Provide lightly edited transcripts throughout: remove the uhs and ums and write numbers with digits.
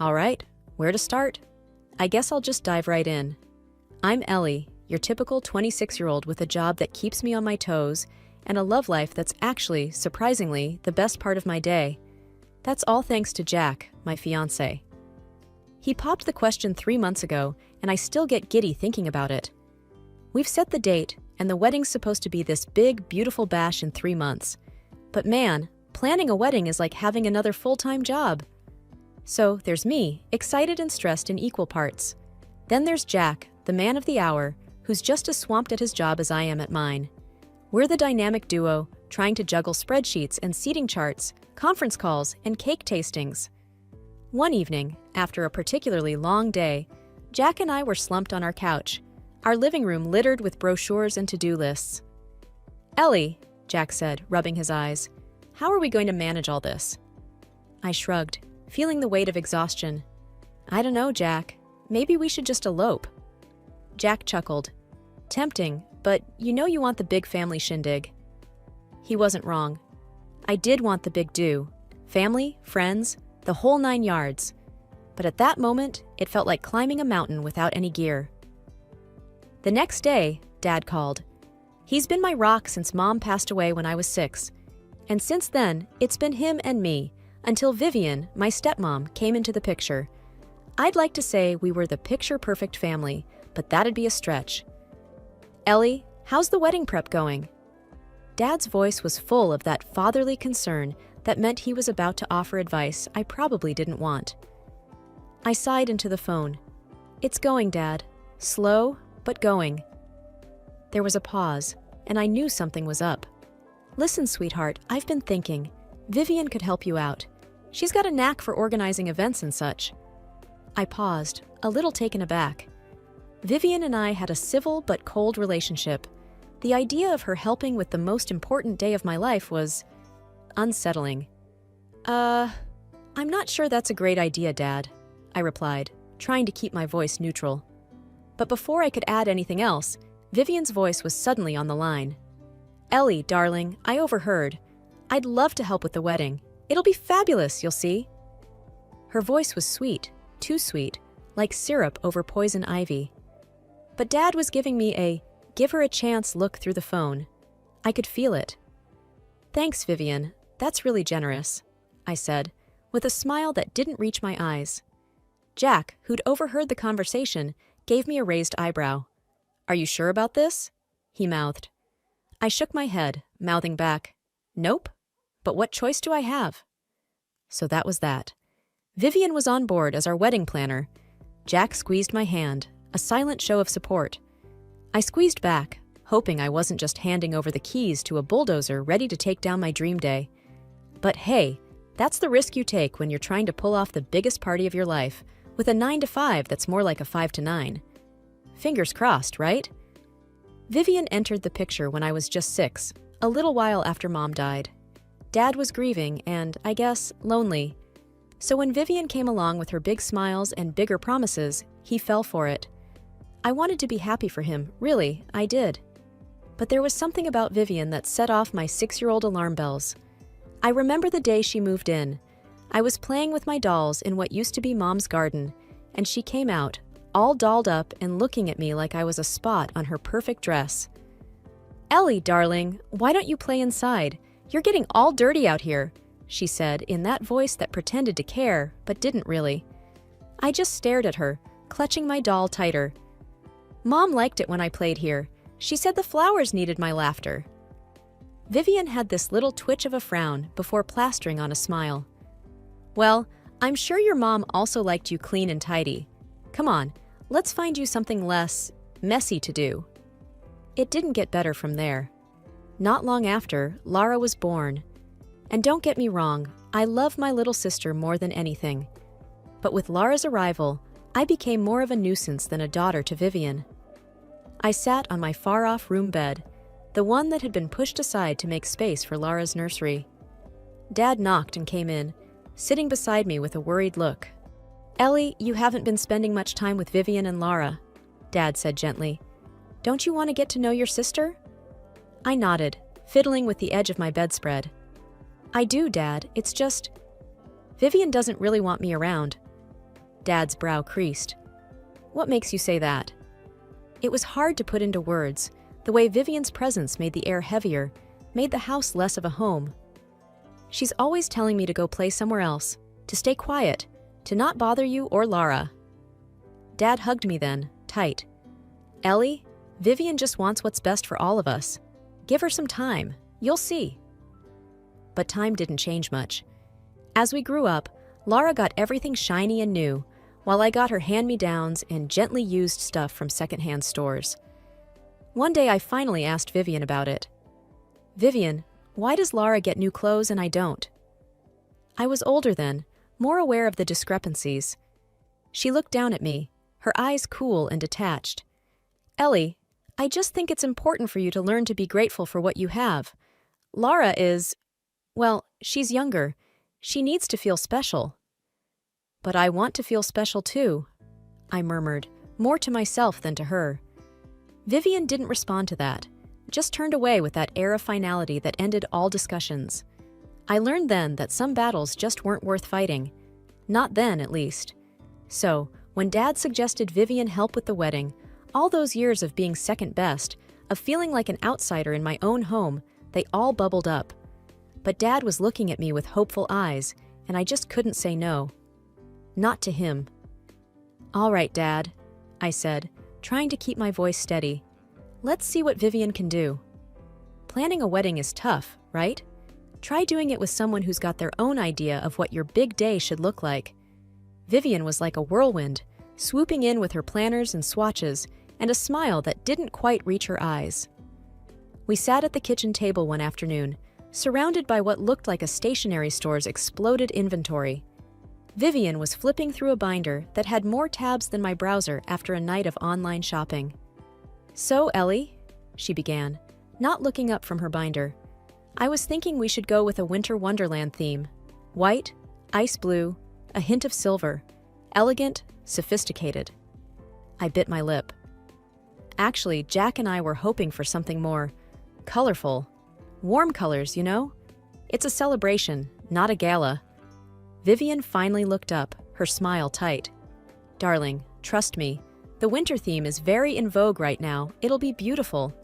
All right, where to start? I guess I'll just dive right in. I'm Ellie, your typical 26-year-old with a job that keeps me on my toes and a love life that's actually, surprisingly, the best part of my day. That's all thanks to Jack, my fiancé. He popped the question 3 months ago, and I still get giddy thinking about it. We've set the date, and the wedding's supposed to be this big, beautiful bash in 3 months. But man, planning a wedding is like having another full-time job. So there's me, excited and stressed in equal parts. Then there's Jack, the man of the hour, who's just as swamped at his job as I am at mine. We're the dynamic duo, trying to juggle spreadsheets and seating charts, conference calls, and cake tastings. One evening, after a particularly long day, Jack and I were slumped on our couch, our living room littered with brochures and to-do lists. "Ellie," Jack said, rubbing his eyes, "how are we going to manage all this?" I shrugged, feeling the weight of exhaustion. "I don't know, Jack. Maybe we should just elope." Jack chuckled. "Tempting, but you know you want the big family shindig." He wasn't wrong. I did want the big do. Family, friends, the whole 9 yards. But at that moment, it felt like climbing a mountain without any gear. The next day, Dad called. He's been my rock since Mom passed away when I was 6. And since then, it's been him and me, until Vivian, my stepmom, came into the picture. I'd like to say we were the picture-perfect family, but that'd be a stretch. "Ellie, how's the wedding prep going?" Dad's voice was full of that fatherly concern that meant he was about to offer advice I probably didn't want. I sighed into the phone. "It's going, Dad. Slow, but going." There was a pause, and I knew something was up. "Listen, sweetheart, I've been thinking. Vivian could help you out. She's got a knack for organizing events and such." I paused, a little taken aback. Vivian and I had a civil but cold relationship. The idea of her helping with the most important day of my life was unsettling. I'm not sure that's a great idea, Dad," I replied, trying to keep my voice neutral. But before I could add anything else, Vivian's voice was suddenly on the line. "Ellie, darling, I overheard. I'd love to help with the wedding. It'll be fabulous, you'll see." Her voice was sweet, too sweet, like syrup over poison ivy. But Dad was giving me a give her a chance look through the phone. I could feel it. "Thanks, Vivian. That's really generous," I said, with a smile that didn't reach my eyes. Jack, who'd overheard the conversation, gave me a raised eyebrow. "Are you sure about this?" he mouthed. I shook my head, mouthing back, "Nope. But what choice do I have?" So that was that. Vivian was on board as our wedding planner. Jack squeezed my hand, a silent show of support. I squeezed back, hoping I wasn't just handing over the keys to a bulldozer ready to take down my dream day. But hey, that's the risk you take when you're trying to pull off the biggest party of your life, with a 9 to 5 that's more like a 5 to 9. Fingers crossed, right? Vivian entered the picture when I was just 6, a little while after Mom died. Dad was grieving and, I guess, lonely. So when Vivian came along with her big smiles and bigger promises, he fell for it. I wanted to be happy for him, really, I did. But there was something about Vivian that set off my 6-year-old alarm bells. I remember the day she moved in. I was playing with my dolls in what used to be Mom's garden, and she came out, all dolled up and looking at me like I was a spot on her perfect dress. "Ellie, darling, why don't you play inside? You're getting all dirty out here," she said in that voice that pretended to care, but didn't really. I just stared at her, clutching my doll tighter. "Mom liked it when I played here. She said the flowers needed my laughter." Vivian had this little twitch of a frown before plastering on a smile. "Well, I'm sure your mom also liked you clean and tidy. Come on, let's find you something less messy to do." It didn't get better from there. Not long after, Lara was born. And don't get me wrong, I love my little sister more than anything. But with Lara's arrival, I became more of a nuisance than a daughter to Vivian. I sat on my far-off room bed, the one that had been pushed aside to make space for Lara's nursery. Dad knocked and came in, sitting beside me with a worried look. "Ellie, you haven't been spending much time with Vivian and Lara," Dad said gently. "Don't you want to get to know your sister?" I nodded, fiddling with the edge of my bedspread. "I do, Dad. It's just Vivian doesn't really want me around." Dad's brow creased. What makes you say that? It was hard to put into words. The way Vivian's presence made the air heavier, made the house less of a home. She's always telling me to go play somewhere else, to stay quiet, to not bother you or Lara. Dad hugged me then, tight. Ellie, Vivian just wants what's best for all of us. Give her some time, you'll see. But time didn't change much. As we grew up, Lara got everything shiny and new, while I got her hand-me-downs and gently used stuff from secondhand stores. One day I finally asked Vivian about it. Vivian, why does Lara get new clothes and I don't? I was older then, more aware of the discrepancies. She looked down at me, her eyes cool and detached. Ellie, I just think it's important for you to learn to be grateful for what you have. Lara is, well, she's younger. She needs to feel special. But I want to feel special too, I murmured, more to myself than to her. Vivian didn't respond to that, just turned away with that air of finality that ended all discussions. I learned then that some battles just weren't worth fighting. Not then, at least. So, when Dad suggested Vivian help with the wedding, all those years of being second best, of feeling like an outsider in my own home, they all bubbled up. But Dad was looking at me with hopeful eyes, and I just couldn't say no. Not to him. All right, Dad, I said, trying to keep my voice steady. Let's see what Vivian can do. Planning a wedding is tough, right? Try doing it with someone who's got their own idea of what your big day should look like. Vivian was like a whirlwind, swooping in with her planners and swatches, and a smile that didn't quite reach her eyes. We sat at the kitchen table one afternoon, surrounded by what looked like a stationery store's exploded inventory. Vivian was flipping through a binder that had more tabs than my browser after a night of online shopping. So, Ellie, she began, not looking up from her binder, I was thinking we should go with a winter wonderland theme. White, ice blue, a hint of silver, elegant, sophisticated. I bit my lip. Actually, Jack and I were hoping for something more colorful. Warm colors, you know? It's a celebration, not a gala. Vivian finally looked up, her smile tight. Darling, trust me, the winter theme is very in vogue right now. It'll be beautiful.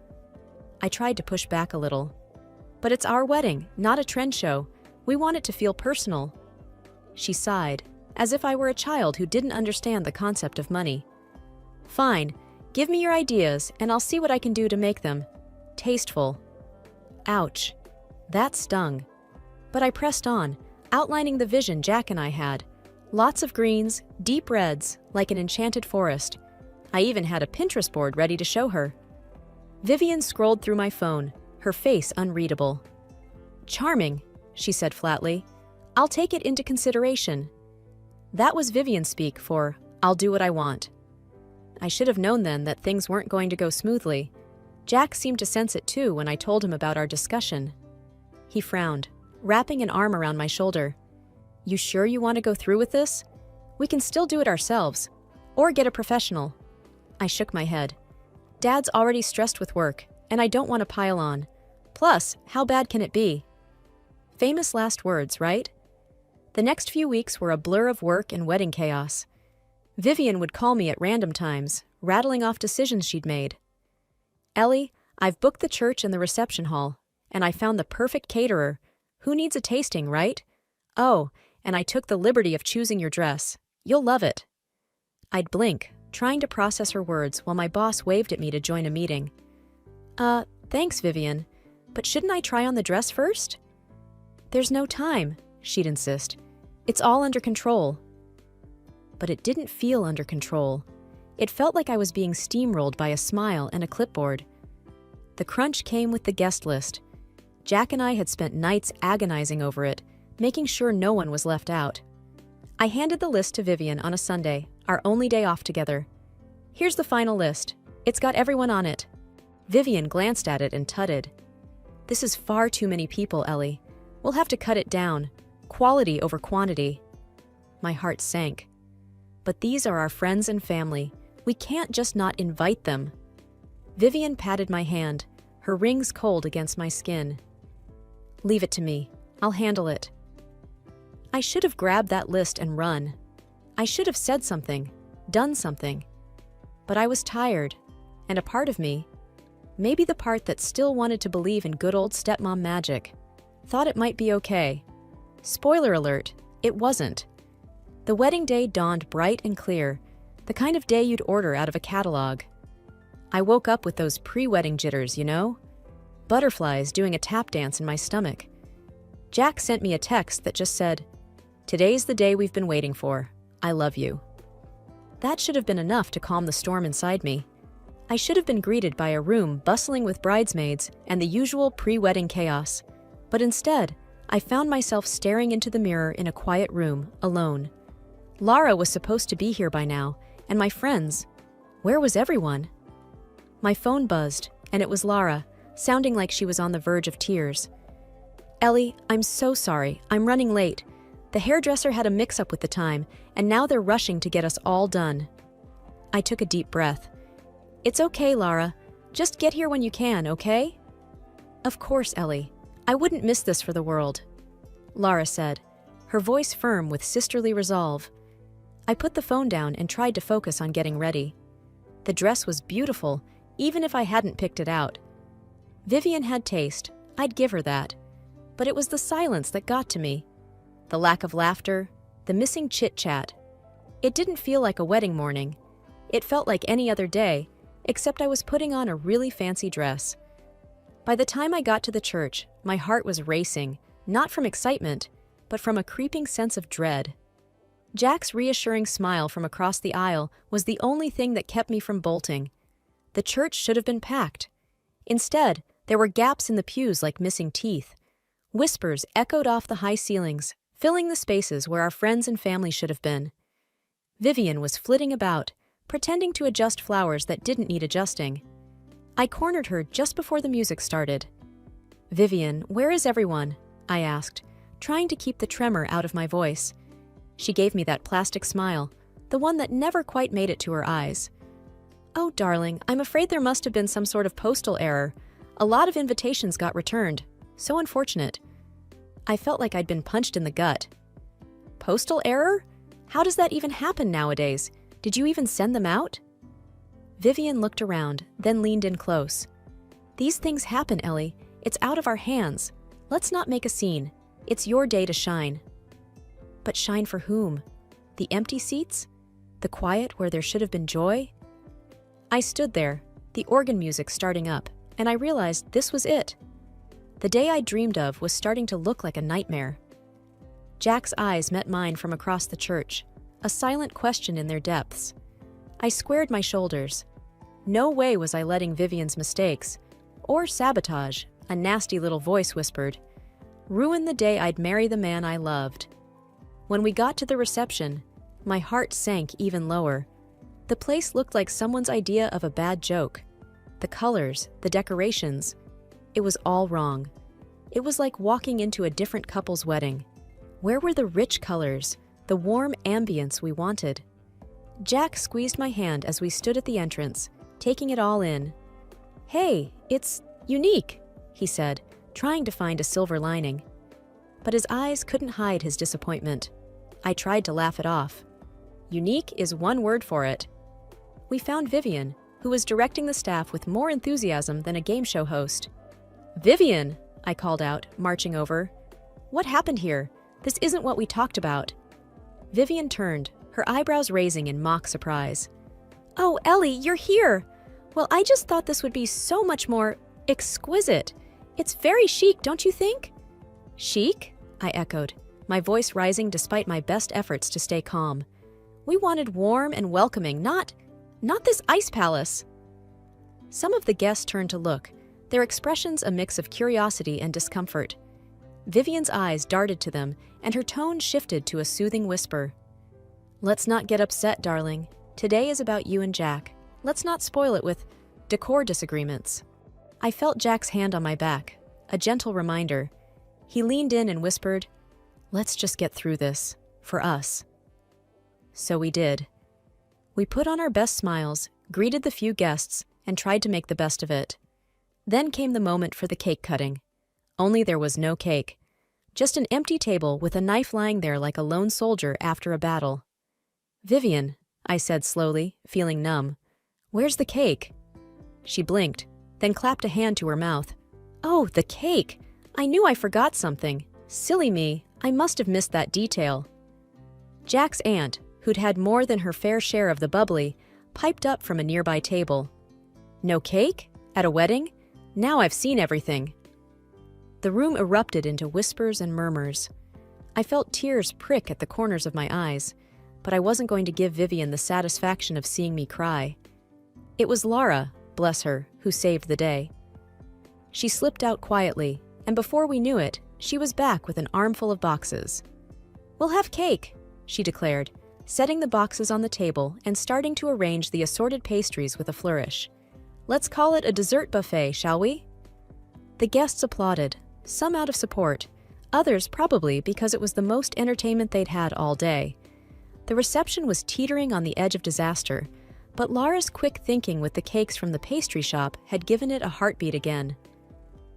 I tried to push back a little. But it's our wedding, not a trend show. We want it to feel personal. She sighed, as if I were a child who didn't understand the concept of money. Fine, give me your ideas, and I'll see what I can do to make them tasteful. Ouch. That stung. But I pressed on, outlining the vision Jack and I had. Lots of greens, deep reds, like an enchanted forest. I even had a Pinterest board ready to show her. Vivian scrolled through my phone, her face unreadable. Charming, she said flatly. I'll take it into consideration. That was Vivian speak for, I'll do what I want. I should have known then that things weren't going to go smoothly. Jack seemed to sense it too when I told him about our discussion. He frowned, wrapping an arm around my shoulder. You sure you want to go through with this? We can still do it ourselves, or get a professional. I shook my head. Dad's already stressed with work, and I don't want to pile on. Plus, how bad can it be? Famous last words, right? The next few weeks were a blur of work and wedding chaos. Vivian would call me at random times, rattling off decisions she'd made. Ellie, I've booked the church and the reception hall, and I found the perfect caterer. Who needs a tasting, right? Oh, and I took the liberty of choosing your dress. You'll love it. I'd blink, trying to process her words while my boss waved at me to join a meeting. Thanks, Vivian, but shouldn't I try on the dress first? There's no time, she'd insist. It's all under control. But it didn't feel under control. It felt like I was being steamrolled by a smile and a clipboard. The crunch came with the guest list. Jack and I had spent nights agonizing over it, making sure no one was left out. I handed the list to Vivian on a Sunday, our only day off together. Here's the final list. It's got everyone on it. Vivian glanced at it and tutted. This is far too many people, Ellie. We'll have to cut it down. Quality over quantity. My heart sank. But these are our friends and family. We can't just not invite them. Vivian patted my hand, her rings cold against my skin. Leave it to me. I'll handle it. I should have grabbed that list and run. I should have said something, done something. But I was tired, and a part of me, maybe the part that still wanted to believe in good old stepmom magic, thought it might be okay. Spoiler alert, it wasn't. The wedding day dawned bright and clear, the kind of day you'd order out of a catalog. I woke up with those pre-wedding jitters, you know? Butterflies doing a tap dance in my stomach. Jack sent me a text that just said, "Today's the day we've been waiting for. I love you." That should have been enough to calm the storm inside me. I should have been greeted by a room bustling with bridesmaids and the usual pre-wedding chaos. But instead, I found myself staring into the mirror in a quiet room, alone. Lara was supposed to be here by now, and my friends. Where was everyone? My phone buzzed, and it was Lara, sounding like she was on the verge of tears. "Ellie, I'm so sorry. I'm running late. The hairdresser had a mix-up with the time, and now they're rushing to get us all done." I took a deep breath. "It's okay, Lara. Just get here when you can, okay?" "Of course, Ellie. I wouldn't miss this for the world," Lara said, her voice firm with sisterly resolve. I put the phone down and tried to focus on getting ready. The dress was beautiful, even if I hadn't picked it out. Vivian had taste, I'd give her that. But it was the silence that got to me. The lack of laughter, the missing chit-chat. It didn't feel like a wedding morning. It felt like any other day, except I was putting on a really fancy dress. By the time I got to the church, my heart was racing, not from excitement, but from a creeping sense of dread. Jack's reassuring smile from across the aisle was the only thing that kept me from bolting. The church should have been packed. Instead, there were gaps in the pews like missing teeth. Whispers echoed off the high ceilings, filling the spaces where our friends and family should have been. Vivian was flitting about, pretending to adjust flowers that didn't need adjusting. I cornered her just before the music started. "Vivian, where is everyone?" I asked, trying to keep the tremor out of my voice. She gave me that plastic smile, the one that never quite made it to her eyes. "Oh, darling, I'm afraid there must have been some sort of postal error. A lot of invitations got returned. So unfortunate." I felt like I'd been punched in the gut. "Postal error? How does that even happen nowadays? Did you even send them out?" Vivian looked around, then leaned in close. "These things happen, Ellie. It's out of our hands. Let's not make a scene. It's your day to shine." But shine for whom? The empty seats? The quiet where there should have been joy? I stood there, the organ music starting up, and I realized this was it. The day I dreamed of was starting to look like a nightmare. Jack's eyes met mine from across the church, a silent question in their depths. I squared my shoulders. No way was I letting Vivian's mistakes, or sabotage, a nasty little voice whispered, ruin the day I'd marry the man I loved. When we got to the reception, my heart sank even lower. The place looked like someone's idea of a bad joke. The colors, the decorations, it was all wrong. It was like walking into a different couple's wedding. Where were the rich colors, the warm ambience we wanted? Jack squeezed my hand as we stood at the entrance, taking it all in. "Hey, it's unique," he said, trying to find a silver lining. But his eyes couldn't hide his disappointment. I tried to laugh it off. Unique is one word for it. We found Vivian, who was directing the staff with more enthusiasm than a game show host. "Vivian!" I called out, marching over. "What happened here? This isn't what we talked about." Vivian turned, her eyebrows raising in mock surprise. "Oh, Ellie, you're here! Well, I just thought this would be so much more exquisite. It's very chic, don't you think?" "Chic?" I echoed, my voice rising despite my best efforts to stay calm. "We wanted warm and welcoming, not this ice palace." Some of the guests turned to look, their expressions a mix of curiosity and discomfort. Vivian's eyes darted to them, and her tone shifted to a soothing whisper. "Let's not get upset, darling. Today is about you and Jack. Let's not spoil it with decor disagreements." I felt Jack's hand on my back, a gentle reminder. He leaned in and whispered, "Let's just get through this, for us." So we did. We put on our best smiles, greeted the few guests, and tried to make the best of it. Then came the moment for the cake cutting. Only there was no cake. Just an empty table with a knife lying there like a lone soldier after a battle. Vivian, I said slowly, feeling numb. Where's the cake? She blinked, then clapped a hand to her mouth. Oh, the cake! I knew I forgot something. Silly me, I must have missed that detail. Jack's aunt, who'd had more than her fair share of the bubbly, piped up from a nearby table. No cake? At a wedding? Now I've seen everything. The room erupted into whispers and murmurs. I felt tears prick at the corners of my eyes, but I wasn't going to give Vivian the satisfaction of seeing me cry. It was Laura, bless her, who saved the day. She slipped out quietly, and before we knew it, she was back with an armful of boxes. We'll have cake, she declared, setting the boxes on the table and starting to arrange the assorted pastries with a flourish. Let's call it a dessert buffet, shall we? The guests applauded, some out of support, others probably because it was the most entertainment they'd had all day. The reception was teetering on the edge of disaster, but Laura's quick thinking with the cakes from the pastry shop had given it a heartbeat again.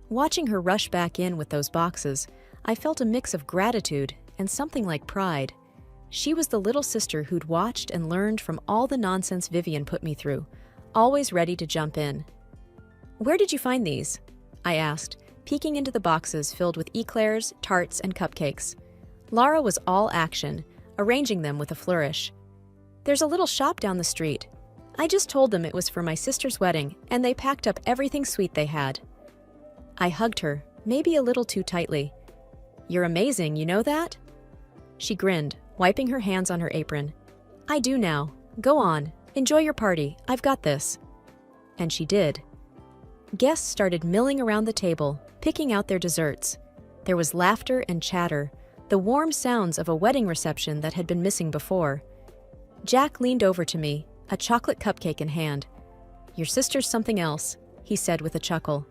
Watching her rush back in with those boxes, I felt a mix of gratitude and something like pride. She was the little sister who'd watched and learned from all the nonsense Vivian put me through, always ready to jump in. Where did you find these? I asked, peeking into the boxes filled with eclairs, tarts, and cupcakes. Laura was all action, arranging them with a flourish. There's a little shop down the street. I just told them it was for my sister's wedding, and they packed up everything sweet they had. I hugged her, maybe a little too tightly. You're amazing, you know that? She grinned, wiping her hands on her apron. I do now. Go on. Enjoy your party. I've got this. And she did. Guests started milling around the table, picking out their desserts. There was laughter and chatter, the warm sounds of a wedding reception that had been missing before. Jack leaned over to me, a chocolate cupcake in hand. Your sister's something else, he said with a chuckle.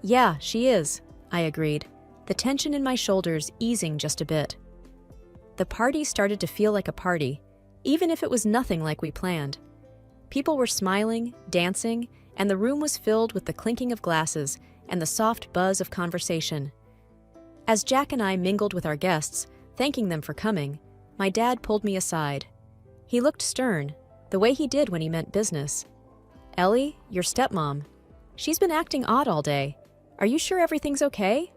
Yeah, she is, I agreed, the tension in my shoulders easing just a bit. The party started to feel like a party, even if it was nothing like we planned. People were smiling, dancing, and the room was filled with the clinking of glasses and the soft buzz of conversation. As Jack and I mingled with our guests, thanking them for coming, my dad pulled me aside. He looked stern, the way he did when he meant business. Ellie, your stepmom. She's been acting odd all day. Are you sure everything's okay?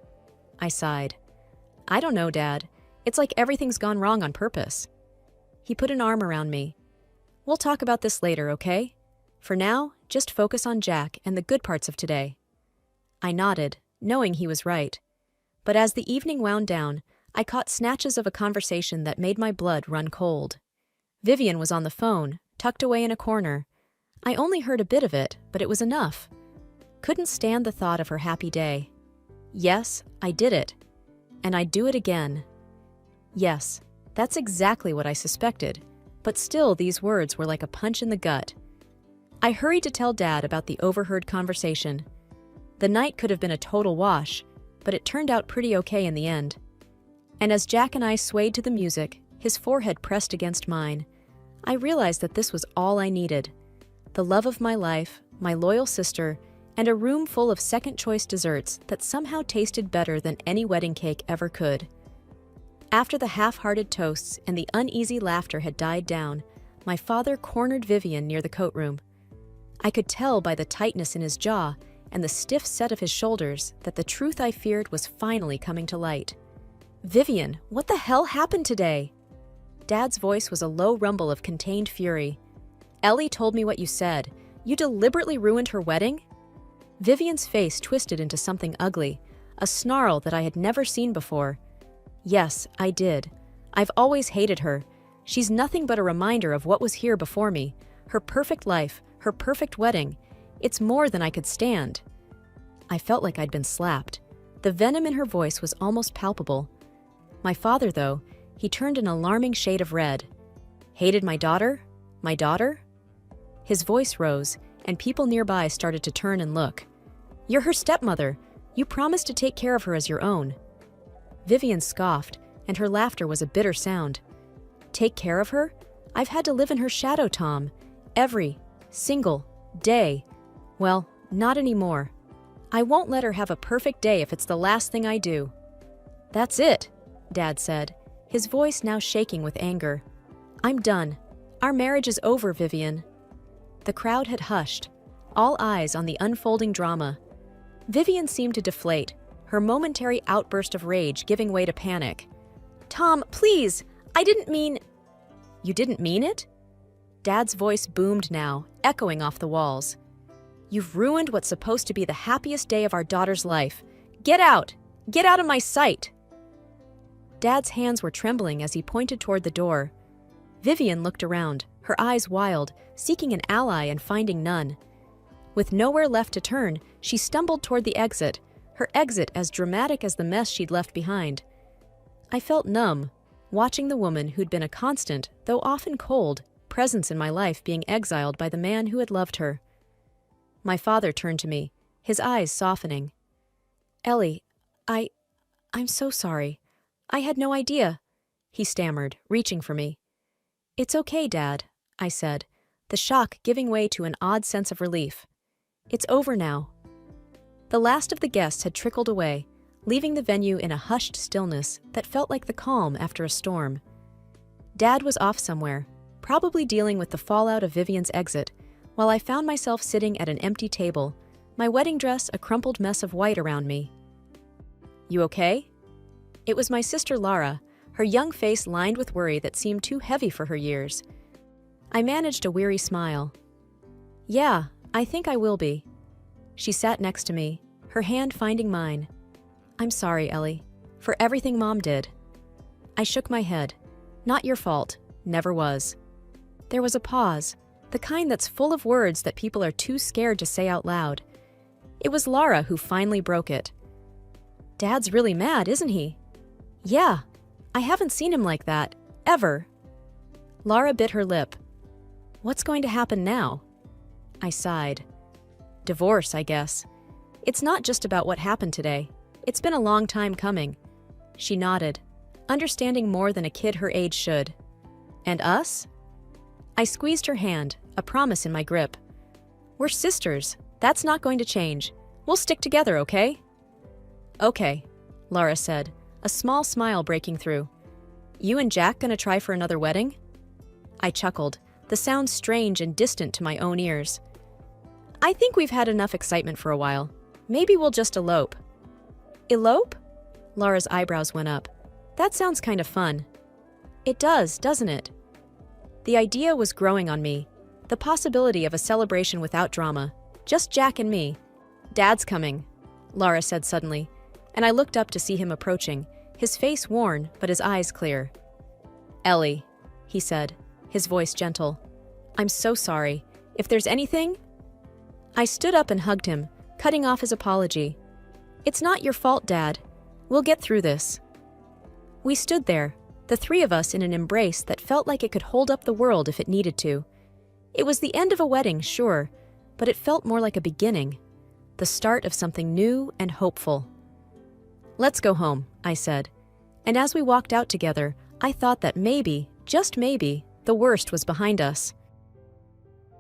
I sighed. I don't know, Dad. It's like everything's gone wrong on purpose. He put an arm around me. We'll talk about this later, okay? For now, just focus on Jack and the good parts of today. I nodded, knowing he was right. But as the evening wound down, I caught snatches of a conversation that made my blood run cold. Vivian was on the phone, tucked away in a corner. I only heard a bit of it, but it was enough. Couldn't stand the thought of her happy day. Yes, I did it. And I'd do it again. Yes, that's exactly what I suspected, but still these words were like a punch in the gut. I hurried to tell Dad about the overheard conversation. The night could have been a total wash, but it turned out pretty okay in the end. And as Jack and I swayed to the music, his forehead pressed against mine, I realized that this was all I needed. The love of my life, my loyal sister, and a room full of second-choice desserts that somehow tasted better than any wedding cake ever could. After the half-hearted toasts and the uneasy laughter had died down, my father cornered Vivian near the coat room. I could tell by the tightness in his jaw and the stiff set of his shoulders that the truth I feared was finally coming to light. Vivian, what the hell happened today? Dad's voice was a low rumble of contained fury. Ellie told me what you said. You deliberately ruined her wedding? Vivian's face twisted into something ugly, a snarl that I had never seen before. Yes, I did. I've always hated her. She's nothing but a reminder of what was here before me. Her perfect life, her perfect wedding. It's more than I could stand. I felt like I'd been slapped. The venom in her voice was almost palpable. My father, though, he turned an alarming shade of red. Hated my daughter? My daughter? His voice rose, and people nearby started to turn and look. You're her stepmother. You promised to take care of her as your own. Vivian scoffed, and her laughter was a bitter sound. Take care of her? I've had to live in her shadow, Tom. Every single day. Well, not anymore. I won't let her have a perfect day if it's the last thing I do. That's it, Dad said, his voice now shaking with anger. I'm done. Our marriage is over, Vivian. The crowd had hushed, all eyes on the unfolding drama. Vivian seemed to deflate, her momentary outburst of rage giving way to panic. Tom, please! I didn't mean… You didn't mean it? Dad's voice boomed now, echoing off the walls. You've ruined what's supposed to be the happiest day of our daughter's life. Get out! Get out of my sight! Dad's hands were trembling as he pointed toward the door. Vivian looked around, her eyes wild, seeking an ally and finding none. With nowhere left to turn, she stumbled toward the exit, her exit as dramatic as the mess she'd left behind. I felt numb, watching the woman who'd been a constant, though often cold, presence in my life being exiled by the man who had loved her. My father turned to me, his eyes softening. Ellie, I'm so sorry. I had no idea, he stammered, reaching for me. It's okay, Dad, I said, the shock giving way to an odd sense of relief. It's over now. The last of the guests had trickled away, leaving the venue in a hushed stillness that felt like the calm after a storm. Dad was off somewhere, probably dealing with the fallout of Vivian's exit, while I found myself sitting at an empty table, my wedding dress a crumpled mess of white around me. You okay? It was my sister Lara, her young face lined with worry that seemed too heavy for her years. I managed a weary smile. Yeah, I think I will be. She sat next to me, her hand finding mine. I'm sorry, Ellie, for everything Mom did. I shook my head. Not your fault, never was. There was a pause, the kind that's full of words that people are too scared to say out loud. It was Lara who finally broke it. Dad's really mad, isn't he? Yeah, I haven't seen him like that, ever. Lara bit her lip. What's going to happen now? I sighed. Divorce, I guess. It's not just about what happened today. It's been a long time coming. She nodded, understanding more than a kid her age should. And us? I squeezed her hand, a promise in my grip. We're sisters. That's not going to change. We'll stick together, okay? Okay, Lara said, a small smile breaking through. You and Jack gonna try for another wedding? I chuckled, the sound strange and distant to my own ears. I think we've had enough excitement for a while. Maybe we'll just elope. Elope? Lara's eyebrows went up. That sounds kind of fun. It does, doesn't it? The idea was growing on me. The possibility of a celebration without drama. Just Jack and me. Dad's coming, Lara said suddenly, and I looked up to see him approaching, his face worn but his eyes clear. Ellie, he said, his voice gentle. I'm so sorry. If there's anything… I stood up and hugged him, cutting off his apology. It's not your fault, Dad. We'll get through this. We stood there, the three of us in an embrace that felt like it could hold up the world if it needed to. It was the end of a wedding, sure, but it felt more like a beginning, the start of something new and hopeful. Let's go home, I said, and as we walked out together, I thought that maybe, just maybe, the worst was behind us.